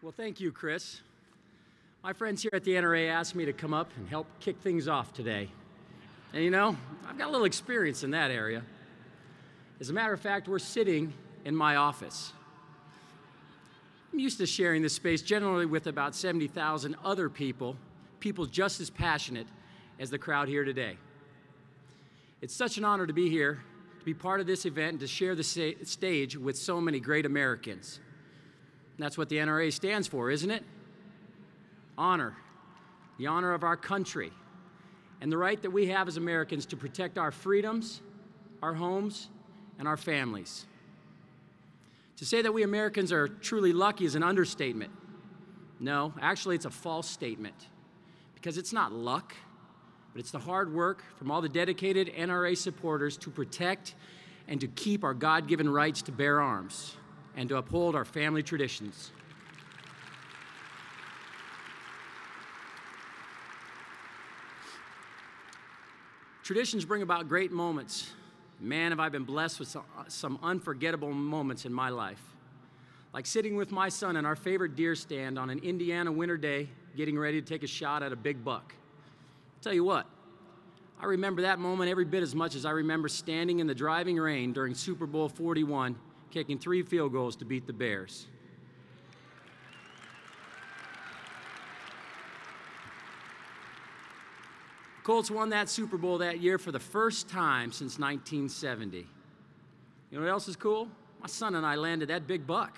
Well, thank you, Chris. My friends here at the NRA asked me to come up and help kick things off today. And you know, I've got a little experience in that area. As a matter of fact, we're sitting in my office. I'm used to sharing this space generally with about 70,000 other people just as passionate as the crowd here today. It's such an honor to be here, to be part of this event, and to share the stage with so many great Americans. And that's what the NRA stands for, isn't it? Honor, the honor of our country, and the right that we have as Americans to protect our freedoms, our homes, and our families. To say that we Americans are truly lucky is an understatement. No, actually it's a false statement, because it's not luck, but it's the hard work from all the dedicated NRA supporters to protect and to keep our God-given rights to bear arms and to uphold our family traditions. Traditions bring about great moments. Man, have I been blessed with some unforgettable moments in my life. Like sitting with my son in our favorite deer stand on an Indiana winter day, getting ready to take a shot at a big buck. I'll tell you what, I remember that moment every bit as much as I remember standing in the driving rain during Super Bowl 41, kicking 3 field goals to beat the Bears. Colts won that Super Bowl that year for the first time since 1970. You know what else is cool? My son and I landed that big buck.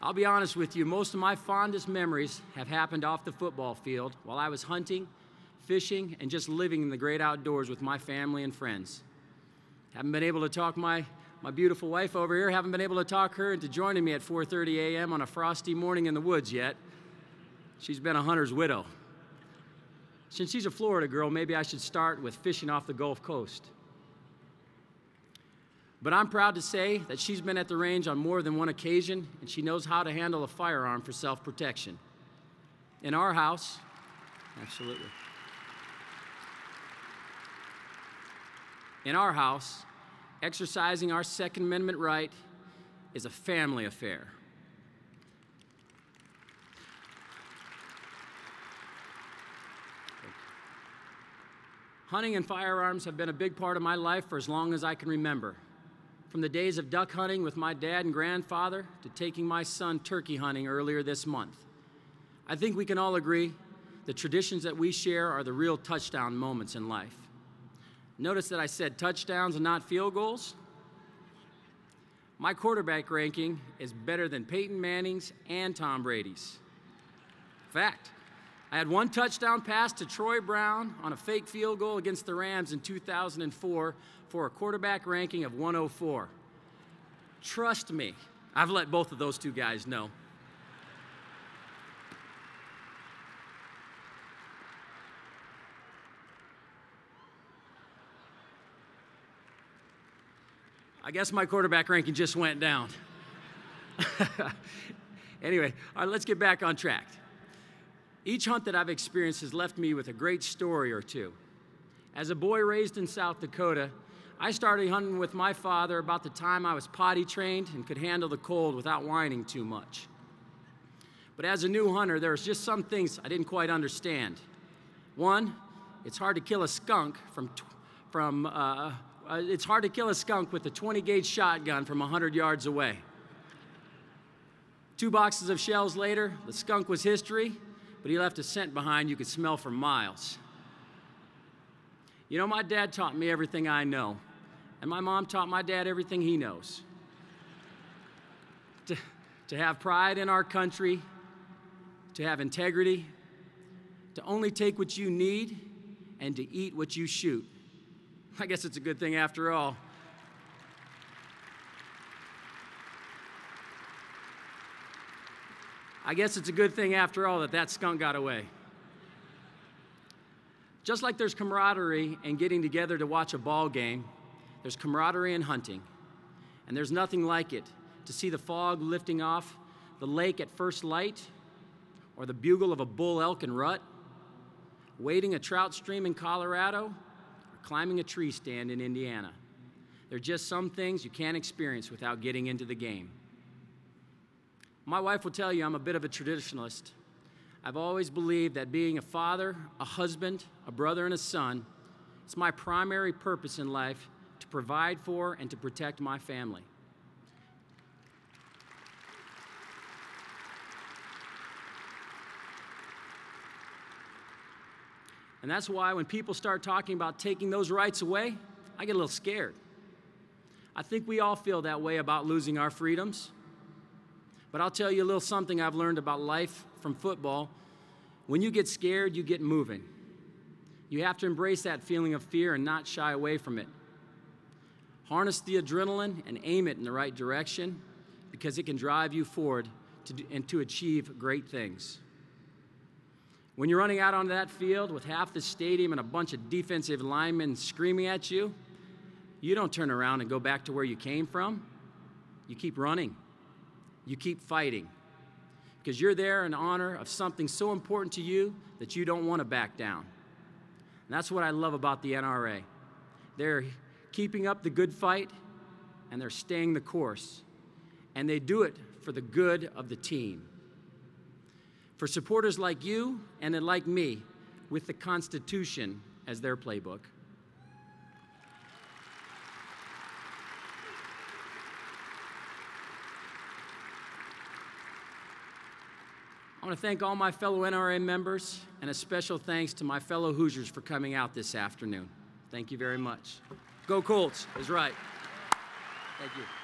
I'll be honest with you, most of my fondest memories have happened off the football field while I was hunting, fishing, and just living in the great outdoors with my family and friends. Haven't been able to talk my beautiful wife over here, haven't been able to talk her into joining me at 4:30 a.m. on a frosty morning in the woods yet. She's been a hunter's widow. Since she's a Florida girl, maybe I should start with fishing off the Gulf Coast. But I'm proud to say that she's been at the range on more than one occasion, and she knows how to handle a firearm for self-protection. In our house, absolutely. In our house, exercising our Second Amendment right is a family affair. Hunting and firearms have been a big part of my life for as long as I can remember. From the days of duck hunting with my dad and grandfather to taking my son turkey hunting earlier this month. I think we can all agree the traditions that we share are the real touchdown moments in life. Notice that I said touchdowns and not field goals. My quarterback ranking is better than Peyton Manning's and Tom Brady's. Fact. I had 1 touchdown pass to Troy Brown on a fake field goal against the Rams in 2004 for a quarterback ranking of 104. Trust me, I've let both of those 2 guys know. I guess my quarterback ranking just went down. Anyway, all right, let's get back on track. Each hunt that I've experienced has left me with a great story or two. As a boy raised in South Dakota, I started hunting with my father about the time I was potty trained and could handle the cold without whining too much. But as a new hunter, there was just some things I didn't quite understand. One, it's hard to kill a skunk it's hard to kill a skunk with a 20-gauge shotgun from 100 yards away. 2 boxes of shells later, the skunk was history, but he left a scent behind you could smell for miles. You know, my dad taught me everything I know, and my mom taught my dad everything he knows. To have pride in our country, to have integrity, to only take what you need, and to eat what you shoot. I guess it's a good thing after all. I guess it's a good thing after all that skunk got away. Just like there's camaraderie in getting together to watch a ball game, there's camaraderie in hunting. And there's nothing like it to see the fog lifting off the lake at first light, or the bugle of a bull elk in rut, wading a trout stream in Colorado, or climbing a tree stand in Indiana. There are just some things you can't experience without getting into the game. My wife will tell you I'm a bit of a traditionalist. I've always believed that being a father, a husband, a brother, and a son, it's my primary purpose in life to provide for and to protect my family. And that's why when people start talking about taking those rights away, I get a little scared. I think we all feel that way about losing our freedoms. But I'll tell you a little something I've learned about life from football. When you get scared, you get moving. You have to embrace that feeling of fear and not shy away from it. Harness the adrenaline and aim it in the right direction because it can drive you forward to achieve great things. When you're running out onto that field with half the stadium and a bunch of defensive linemen screaming at you, you don't turn around and go back to where you came from. You keep running. You keep fighting. Because you're there in honor of something so important to you that you don't want to back down. And that's what I love about the NRA. They're keeping up the good fight, and they're staying the course. And they do it for the good of the team. For supporters like you and like me, with the Constitution as their playbook. I want to thank all my fellow NRA members, and a special thanks to my fellow Hoosiers for coming out this afternoon. Thank you very much. Go Colts is right. Thank you.